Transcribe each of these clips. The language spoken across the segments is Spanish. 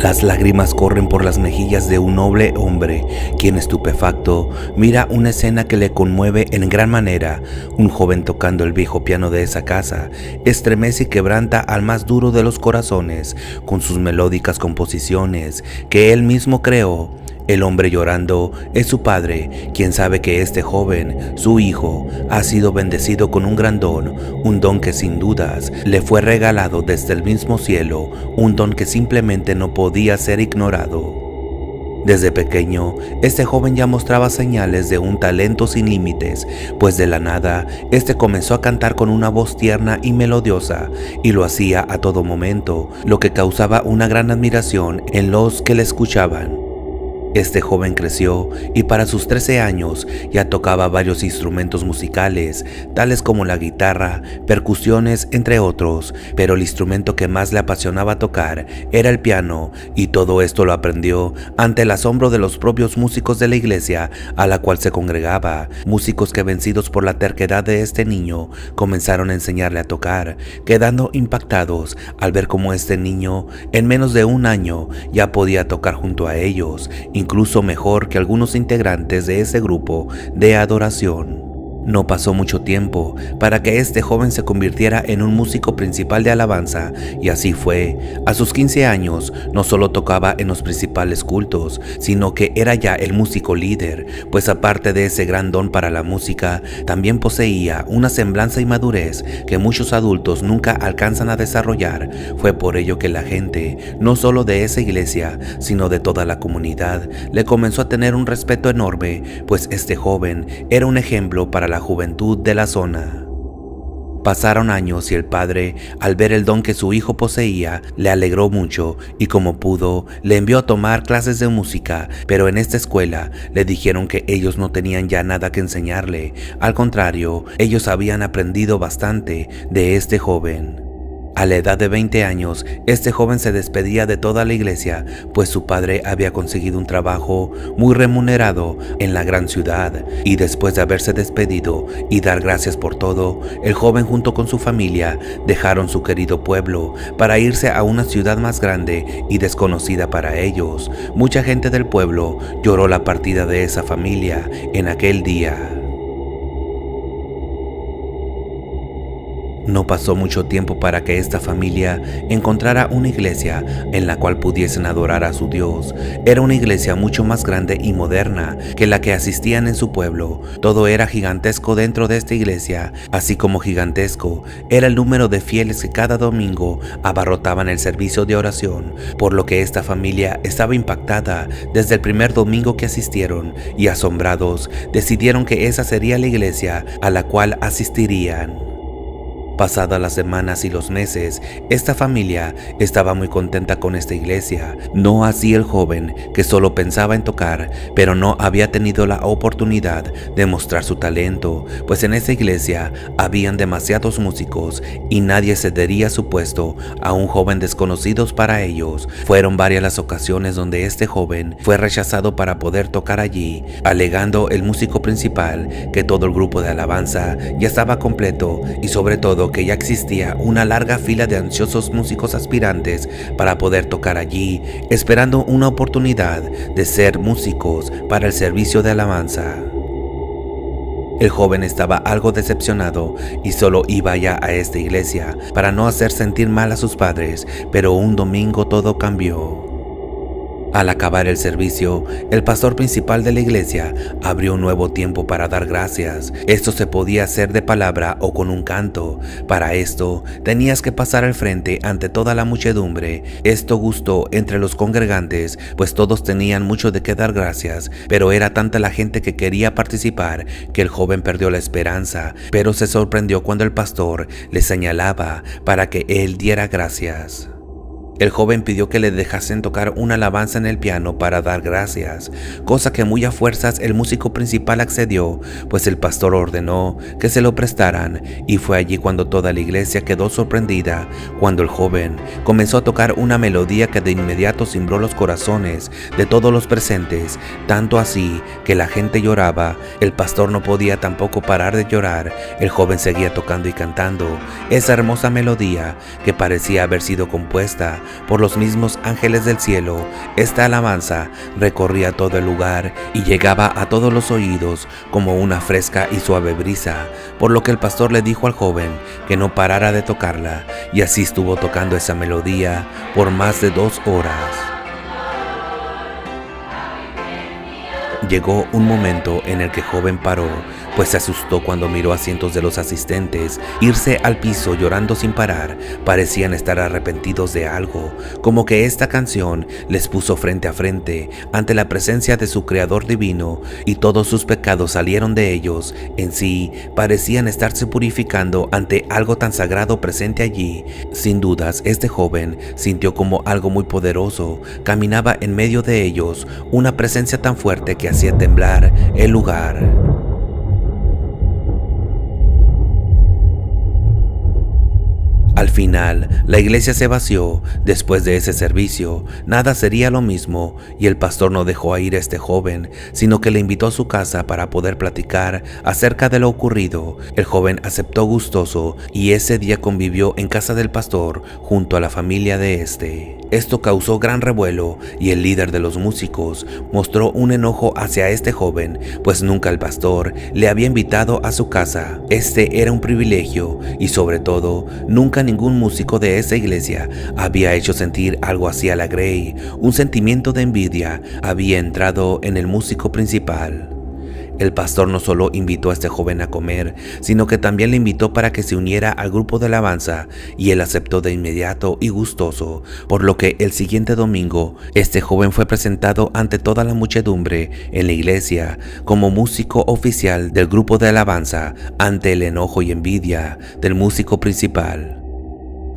Las lágrimas corren por las mejillas de un noble hombre, quien estupefacto mira una escena que le conmueve en gran manera. Un joven tocando el viejo piano de esa casa estremece y quebranta al más duro de los corazones con sus melódicas composiciones que él mismo creó. El hombre llorando es su padre, quien sabe que este joven, su hijo, ha sido bendecido con un gran don, un don que sin dudas le fue regalado desde el mismo cielo, un don que simplemente no podía ser ignorado. Desde pequeño, este joven ya mostraba señales de un talento sin límites, pues de la nada, este comenzó a cantar con una voz tierna y melodiosa, y lo hacía a todo momento, lo que causaba una gran admiración en los que le escuchaban. Este joven creció y para sus 13 años ya tocaba varios instrumentos musicales, tales como la guitarra, percusiones, entre otros, pero el instrumento que más le apasionaba tocar era el piano, y todo esto lo aprendió ante el asombro de los propios músicos de la iglesia a la cual se congregaba, músicos que, vencidos por la terquedad de este niño, comenzaron a enseñarle a tocar, quedando impactados al ver cómo este niño en menos de un año ya podía tocar junto a ellos, incluso mejor que algunos integrantes de ese grupo de adoración. No pasó mucho tiempo para que este joven se convirtiera en un músico principal de alabanza, y así fue. A sus 15 años no solo tocaba en los principales cultos, sino que era ya el músico líder, pues aparte de ese gran don para la música, también poseía una semblanza y madurez que muchos adultos nunca alcanzan a desarrollar. Fue por ello que la gente, no solo de esa iglesia, sino de toda la comunidad, le comenzó a tener un respeto enorme, pues este joven era un ejemplo para la juventud de la zona. Pasaron años y el padre, al ver el don que su hijo poseía, le alegró mucho y como pudo, le envió a tomar clases de música, pero en esta escuela le dijeron que ellos no tenían ya nada que enseñarle. Al contrario, ellos habían aprendido bastante de este joven. A la edad de 20 años, este joven se despedía de toda la iglesia, pues su padre había conseguido un trabajo muy remunerado en la gran ciudad, y después de haberse despedido y dar gracias por todo, el joven junto con su familia dejaron su querido pueblo para irse a una ciudad más grande y desconocida para ellos. Mucha gente del pueblo lloró la partida de esa familia en aquel día. No pasó mucho tiempo para que esta familia encontrara una iglesia en la cual pudiesen adorar a su Dios. Era una iglesia mucho más grande y moderna que la que asistían en su pueblo. Todo era gigantesco dentro de esta iglesia, así como gigantesco era el número de fieles que cada domingo abarrotaban el servicio de oración, por lo que esta familia estaba impactada desde el primer domingo que asistieron, y asombrados decidieron que esa sería la iglesia a la cual asistirían. Pasadas las semanas y los meses, esta familia estaba muy contenta con esta iglesia. No así el joven, que solo pensaba en tocar, pero no había tenido la oportunidad de mostrar su talento, pues en esa iglesia habían demasiados músicos y nadie cedería su puesto a un joven desconocido para ellos. Fueron varias las ocasiones donde este joven fue rechazado para poder tocar allí, alegando el músico principal que todo el grupo de alabanza ya estaba completo y sobre todo que ya existía una larga fila de ansiosos músicos aspirantes para poder tocar allí, esperando una oportunidad de ser músicos para el servicio de alabanza. El joven estaba algo decepcionado y solo iba ya a esta iglesia para no hacer sentir mal a sus padres, pero un domingo todo cambió. Al acabar el servicio, el pastor principal de la iglesia abrió un nuevo tiempo para dar gracias. Esto se podía hacer de palabra o con un canto. Para esto, tenías que pasar al frente ante toda la muchedumbre. Esto gustó entre los congregantes, pues todos tenían mucho de qué dar gracias, pero era tanta la gente que quería participar que el joven perdió la esperanza, pero se sorprendió cuando el pastor le señalaba para que él diera gracias. El joven pidió que le dejasen tocar una alabanza en el piano para dar gracias, cosa que muy a fuerzas el músico principal accedió, pues el pastor ordenó que se lo prestaran, y fue allí cuando toda la iglesia quedó sorprendida, cuando el joven comenzó a tocar una melodía que de inmediato cimbró los corazones de todos los presentes, tanto así que la gente lloraba. El pastor no podía tampoco parar de llorar. El joven seguía tocando y cantando esa hermosa melodía que parecía haber sido compuesta por los mismos ángeles del cielo. Esta alabanza recorría todo el lugar y llegaba a todos los oídos como una fresca y suave brisa, por lo que el pastor le dijo al joven que no parara de tocarla, y así estuvo tocando esa melodía por más de 2 horas. Llegó un momento en el que el joven paró, pues se asustó cuando miró a cientos de los asistentes irse al piso llorando sin parar. Parecían estar arrepentidos de algo, como que esta canción les puso frente a frente ante la presencia de su Creador divino, y todos sus pecados salieron de ellos. En sí, parecían estarse purificando ante algo tan sagrado presente allí. Sin dudas, este joven sintió como algo muy poderoso caminaba en medio de ellos, una presencia tan fuerte que hacía temblar el lugar. Al final, la iglesia se vació. Después de ese servicio, nada sería lo mismo, y el pastor no dejó ir a este joven, sino que le invitó a su casa para poder platicar acerca de lo ocurrido. El joven aceptó gustoso, y ese día convivió en casa del pastor junto a la familia de este. Esto causó gran revuelo, y el líder de los músicos mostró un enojo hacia este joven, pues nunca el pastor le había invitado a su casa. Este era un privilegio, y sobre todo, nunca ningún músico de esa iglesia había hecho sentir algo así a la Gray. Un sentimiento de envidia había entrado en el músico principal. El pastor no solo invitó a este joven a comer, sino que también le invitó para que se uniera al grupo de alabanza, y él aceptó de inmediato y gustoso, por lo que el siguiente domingo, este joven fue presentado ante toda la muchedumbre en la iglesia como músico oficial del grupo de alabanza, ante el enojo y envidia del músico principal.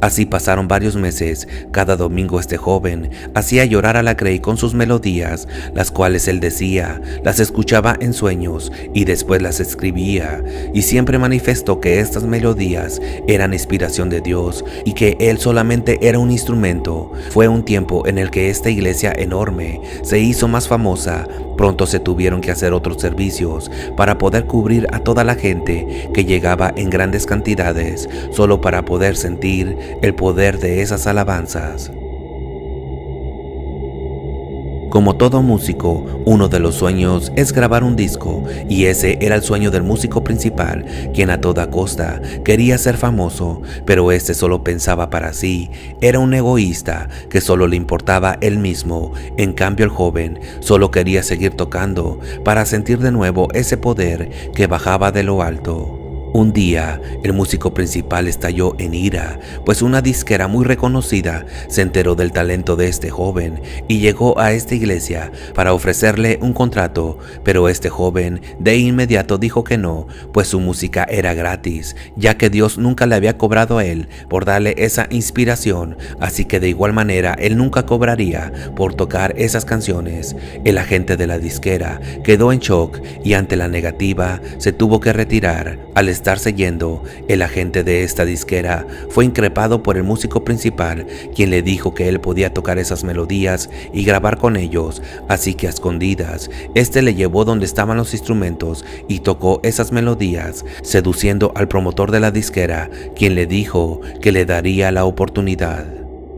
Así pasaron varios meses. Cada domingo este joven hacía llorar a la Gray con sus melodías, las cuales él decía, las escuchaba en sueños y después las escribía, y siempre manifestó que estas melodías eran inspiración de Dios y que él solamente era un instrumento. Fue un tiempo en el que esta iglesia enorme se hizo más famosa. Pronto se tuvieron que hacer otros servicios para poder cubrir a toda la gente que llegaba en grandes cantidades, solo para poder sentir el poder de esas alabanzas. Como todo músico, uno de los sueños es grabar un disco, y ese era el sueño del músico principal, quien a toda costa quería ser famoso, pero este solo pensaba para sí. Era un egoísta que solo le importaba él mismo. En cambio, el joven solo quería seguir tocando para sentir de nuevo ese poder que bajaba de lo alto. Un día, el músico principal estalló en ira, pues una disquera muy reconocida se enteró del talento de este joven y llegó a esta iglesia para ofrecerle un contrato, pero este joven de inmediato dijo que no, pues su música era gratis, ya que Dios nunca le había cobrado a él por darle esa inspiración, así que de igual manera él nunca cobraría por tocar esas canciones. El agente de la disquera quedó en shock y ante la negativa se tuvo que retirar. Al estarse yendo, el agente de esta disquera fue increpado por el músico principal, quien le dijo que él podía tocar esas melodías y grabar con ellos, así que a escondidas, este le llevó donde estaban los instrumentos y tocó esas melodías, seduciendo al promotor de la disquera, quien le dijo que le daría la oportunidad.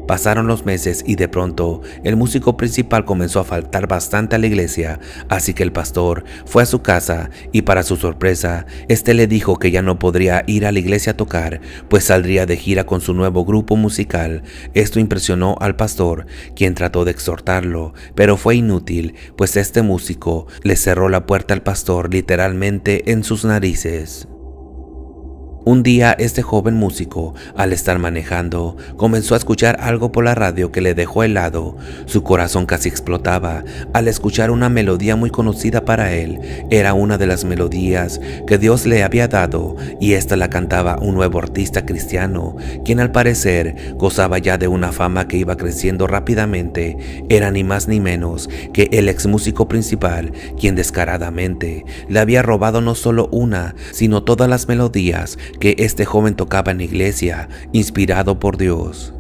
Pasaron los meses y de pronto el músico principal comenzó a faltar bastante a la iglesia, así que el pastor fue a su casa y para su sorpresa, este le dijo que ya no podría ir a la iglesia a tocar, pues saldría de gira con su nuevo grupo musical. Esto impresionó al pastor, quien trató de exhortarlo, pero fue inútil, pues este músico le cerró la puerta al pastor literalmente en sus narices. Un día este joven músico, al estar manejando, comenzó a escuchar algo por la radio que le dejó helado. Su corazón casi explotaba al escuchar una melodía muy conocida para él. Era una de las melodías que Dios le había dado, y esta la cantaba un nuevo artista cristiano, quien al parecer gozaba ya de una fama que iba creciendo rápidamente. Era ni más ni menos que el ex músico principal, quien descaradamente le había robado no solo una, sino todas las melodías que este joven tocaba en la iglesia, inspirado por Dios.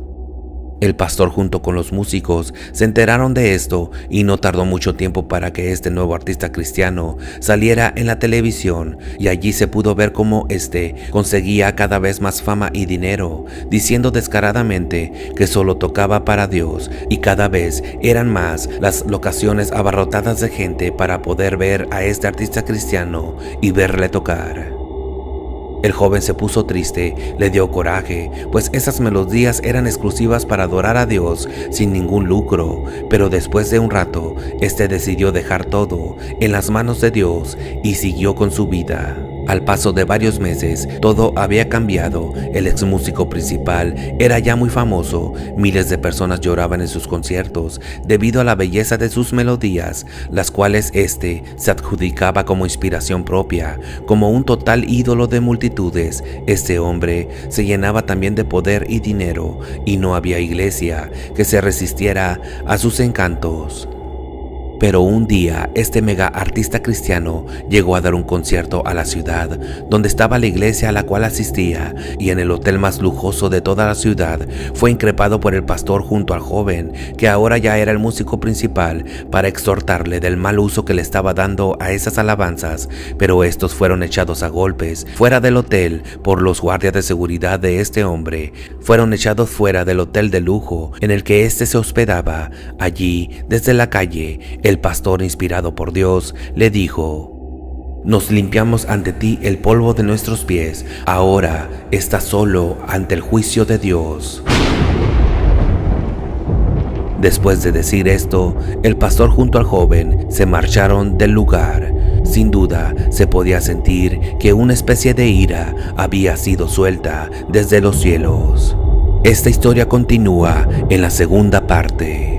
El pastor junto con los músicos se enteraron de esto y no tardó mucho tiempo para que este nuevo artista cristiano saliera en la televisión, y allí se pudo ver cómo este conseguía cada vez más fama y dinero, diciendo descaradamente que solo tocaba para Dios, y cada vez eran más las locaciones abarrotadas de gente para poder ver a este artista cristiano y verle tocar. El joven se puso triste, le dio coraje, pues esas melodías eran exclusivas para adorar a Dios sin ningún lucro, pero después de un rato, este decidió dejar todo en las manos de Dios y siguió con su vida. Al paso de varios meses, todo había cambiado. El ex músico principal era ya muy famoso. Miles de personas lloraban en sus conciertos debido a la belleza de sus melodías, las cuales este se adjudicaba como inspiración propia. Como un total ídolo de multitudes, este hombre se llenaba también de poder y dinero, y no había iglesia que se resistiera a sus encantos. Pero un día, este mega artista cristiano llegó a dar un concierto a la ciudad, donde estaba la iglesia a la cual asistía, y en el hotel más lujoso de toda la ciudad fue increpado por el pastor junto al joven, que ahora ya era el músico principal, para exhortarle del mal uso que le estaba dando a esas alabanzas, pero estos fueron echados a golpes fuera del hotel por los guardias de seguridad de este hombre. Fueron echados fuera del hotel de lujo en el que éste se hospedaba. Allí, desde la calle, el pastor, inspirado por Dios, le dijo: «Nos limpiamos ante ti el polvo de nuestros pies, ahora estás solo ante el juicio de Dios». Después de decir esto, el pastor junto al joven se marcharon del lugar. Sin duda, se podía sentir que una especie de ira había sido suelta desde los cielos. Esta historia continúa en la segunda parte.